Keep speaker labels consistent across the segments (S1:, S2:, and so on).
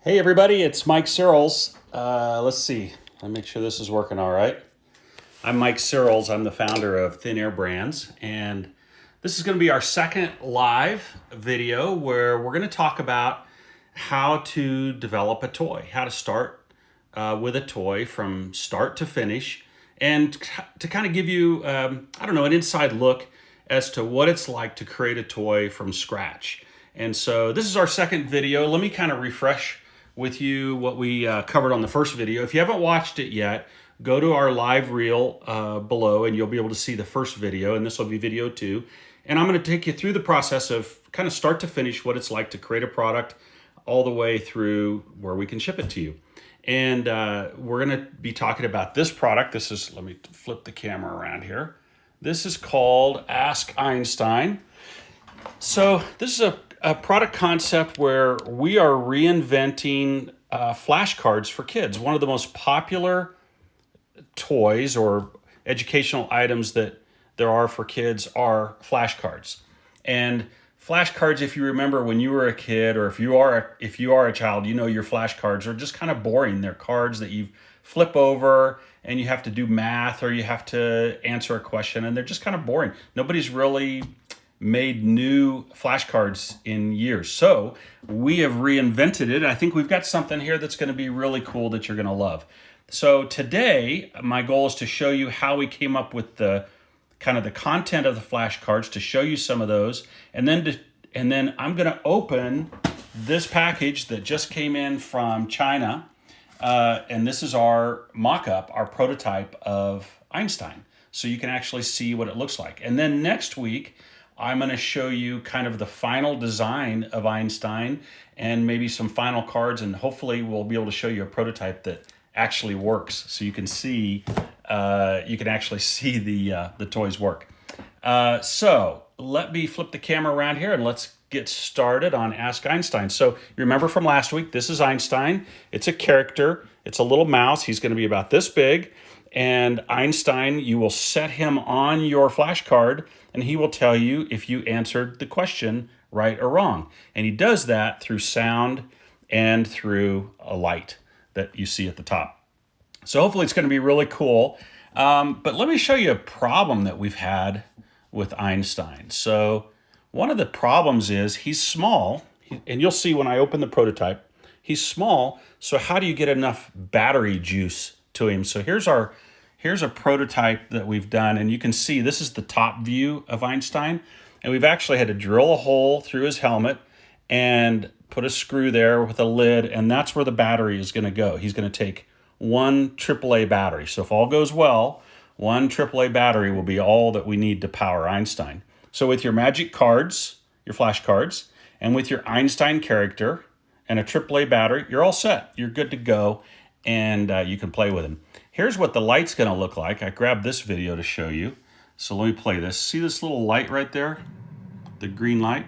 S1: Hey everybody, it's Mike Searles. Let's see, let me make sure this is working all right. I'm Mike Searles. I'm the founder of Thin Air Brands, and this is going to be our second live video where we're going to talk about how to develop a toy, how to start with a toy from start to finish, and to kind of give you, an inside look as to what it's like to create a toy from scratch. And so this is our second video. Let me kind of refresh with you what we covered on the first video. If you haven't watched it yet, go to our live reel below and you'll be able to see the first video, and this will be video 2. And I'm going to take you through the process of kind of start to finish what it's like to create a product all the way through where we can ship it to you. And we're going to be talking about this product. This is, let me flip the camera around here. This is called Ask Einstein. So this is a product concept where we are reinventing flashcards for kids. One of the most popular toys or educational items that there are for kids are flashcards. And flashcards, if you remember when you were a kid, or if you are a child, you know your flashcards are just kind of boring. They're cards that you flip over and you have to do math or you have to answer a question, and they're just kind of boring. Nobody's really made new flashcards in years. So we have reinvented it. I think we've got something here that's going to be really cool that you're going to love. So today, my goal is to show you how we came up with the kind of the content of the flashcards, to show you some of those, and then I'm going to open this package that just came in from China, and this is our mock-up, our prototype of Einstein, so you can actually see what it looks like. And then next week, I'm going to show you kind of the final design of Einstein and maybe some final cards, and hopefully we'll be able to show you a prototype that actually works, so you can see actually see the toys work. So let me flip the camera around here and let's get started on Ask Einstein. So you remember from last week, this is Einstein. It's a character. It's a little mouse. He's going to be about this big. And Einstein, you will set him on your flashcard, and he will tell you if you answered the question right or wrong. And he does that through sound and through a light that you see at the top. So hopefully it's going to be really cool. But let me show you a problem that we've had with Einstein. So one of the problems is he's small, and you'll see when I open the prototype, he's small. So how do you get enough battery juice to him? So here's a prototype that we've done, and you can see this is the top view of Einstein, and we've actually had to drill a hole through his helmet and put a screw there with a lid, and that's where the battery is going to go. He's going to take one AAA battery. So if all goes well, one AAA battery will be all that we need to power Einstein. So with your magic cards, your flashcards, and with your Einstein character and a AAA battery, you're all set. You're good to go, and you can play with him. Here's what the light's going to look like. I grabbed this video to show you. So let me play this. See this little light right there? The green light?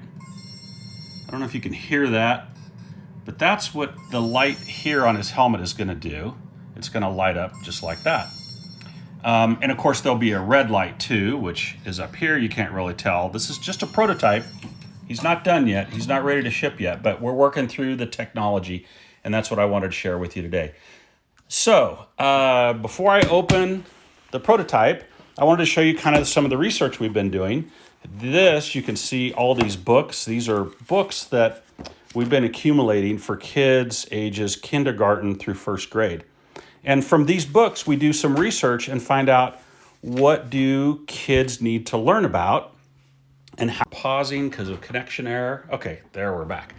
S1: I don't know if you can hear that, but that's what the light here on his helmet is going to do. It's going to light up just like that. And of course, there'll be a red light too, which is up here. You can't really tell. This is just a prototype. He's not done yet. He's not ready to ship yet, but we're working through the technology, and that's what I wanted to share with you today. So before I open the prototype, I wanted to show you kind of some of the research we've been doing. This, you can see all these books. These are books that we've been accumulating for kids ages kindergarten through first grade. And from these books, we do some research and find out what do kids need to learn about, and how. Pausing because of connection error. Okay, there we're back.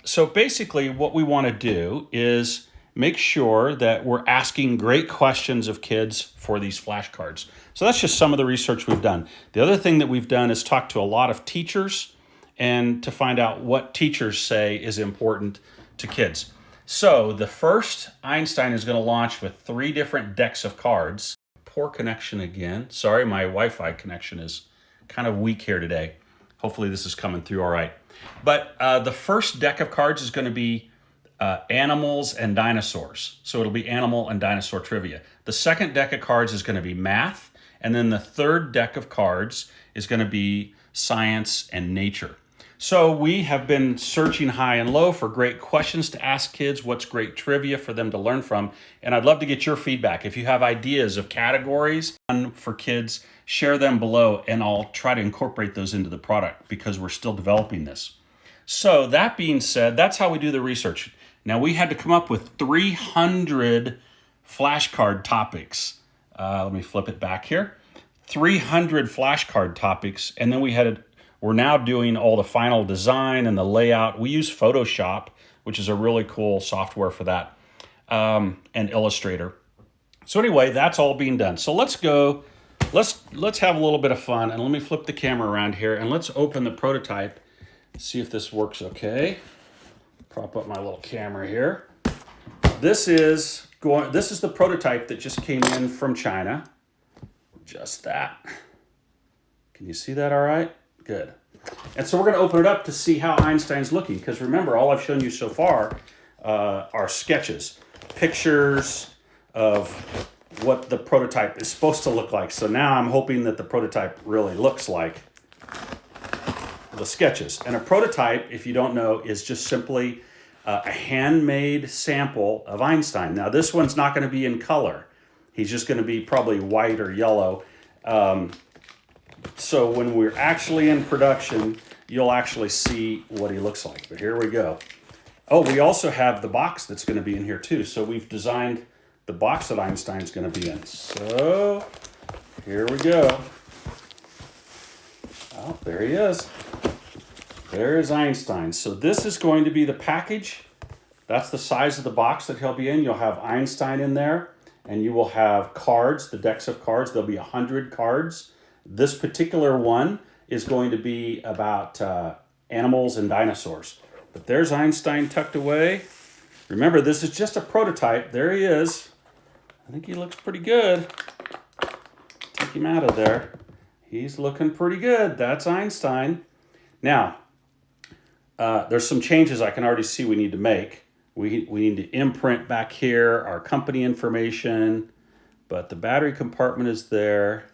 S1: So basically what we want to do is make sure that we're asking great questions of kids for these flashcards. So that's just some of the research we've done. The other thing that we've done is talk to a lot of teachers and to find out what teachers say is important to kids. So the first Einstein is going to launch with 3 different decks of cards. Poor connection again. Sorry, my Wi-Fi connection is kind of weak here today. Hopefully this is coming through all right. But the first deck of cards is going to be animals and dinosaurs. So it'll be animal and dinosaur trivia. The second deck of cards is going to be math. And then the third deck of cards is going to be science and nature. So we have been searching high and low for great questions to ask kids, what's great trivia for them to learn from. And I'd love to get your feedback. If you have ideas of categories for kids, share them below and I'll try to incorporate those into the product because we're still developing this. So that being said, that's how we do the research. Now we had to come up with 300 flashcard topics. Let me flip it back here. 300 flashcard topics, and then we're now doing all the final design and the layout. We use Photoshop, which is a really cool software for that, and Illustrator. So anyway, that's all being done. So let's go. Let's have a little bit of fun, and let me flip the camera around here, and let's open the prototype. See if this works okay. Prop up my little camera here. This is the prototype that just came in from China. Just that. Can you see that all right? Good. And so we're going to open it up to see how Einstein's looking, because remember, all I've shown you so far are sketches, pictures of what the prototype is supposed to look like. So now I'm hoping that the prototype really looks like the sketches. And a prototype, if you don't know, is just simply a handmade sample of Einstein. Now this one's not going to be in color. He's just going to be probably white or yellow. So when we're actually in production, you'll actually see what he looks like. But here we go. Oh, we also have the box that's going to be in here too. So we've designed the box that Einstein's going to be in. So here we go. Oh, there he is. There's Einstein. So this is going to be the package. That's the size of the box that he'll be in. You'll have Einstein in there, and you will have cards, the decks of cards. There'll be 100 cards. This particular one is going to be about animals and dinosaurs. But there's Einstein tucked away. Remember, this is just a prototype. There he is. I think he looks pretty good. Take him out of there. He's looking pretty good. That's Einstein. Now, there's some changes I can already see we need to make. We need to imprint back here our company information, but the battery compartment is there.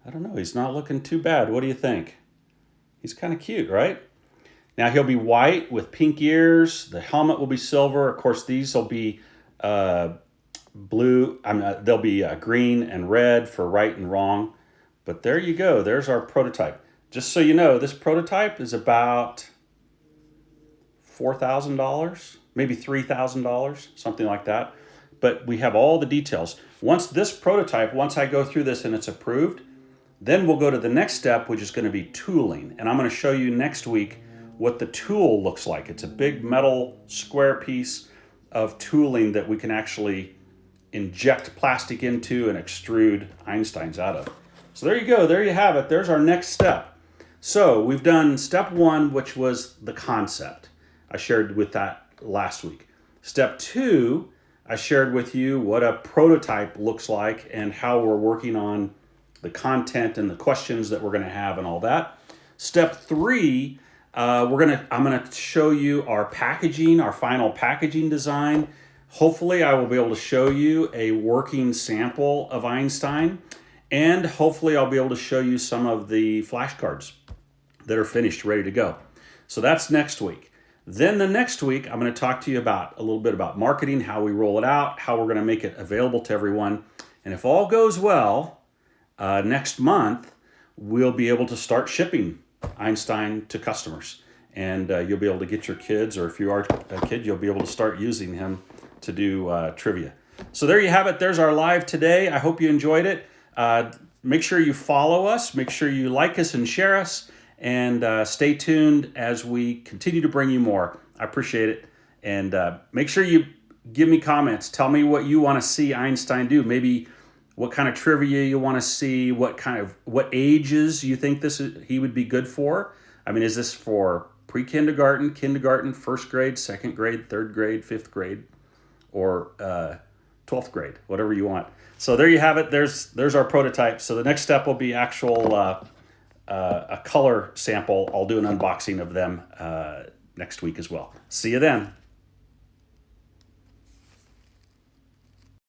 S1: I don't know, he's not looking too bad. What do you think? He's kind of cute, right? Now he'll be white with pink ears. The helmet will be silver. Of course, these will be blue. They'll be green and red for right and wrong. But there you go. There's our prototype. Just so you know, this prototype is about $4,000, maybe $3,000, something like that. But we have all the details. Once I go through this and it's approved, then we'll go to the next step, which is going to be tooling. And I'm going to show you next week what the tool looks like. It's a big metal square piece of tooling that we can actually inject plastic into and extrude Einsteins out of. So there you go. There you have it. There's our next step. So we've done step one, which was the concept. I shared with that last week. Step two, I shared with you what a prototype looks like and how we're working on the content and the questions that we're going to have and all that. Step three, I'm going to show you our packaging, our final packaging design. Hopefully I will be able to show you a working sample of Einstein, and hopefully I'll be able to show you some of the flashcards that are finished, ready to go. So that's next week. Then the next week, I'm going to talk to you about a little bit about marketing, how we roll it out, how we're going to make it available to everyone. And if all goes well, next month, we'll be able to start shipping Einstein to customers. And you'll be able to get your kids, or if you are a kid, you'll be able to start using him to do trivia. So there you have it. There's our live today. I hope you enjoyed it. Make sure you follow us. Make sure you like us and share us. And stay tuned as we continue to bring you more. I appreciate it. And make sure you give me comments. Tell me what you want to see Einstein do. Maybe what kind of trivia you want to see, what ages you think he would be good for. I mean, is this for pre-kindergarten, kindergarten, first grade, second grade, third grade, fifth grade, or 12th grade, whatever you want. So there you have it. There's our prototype. So the next step will be actual a color sample. I'll do an unboxing of them next week as well. See you then.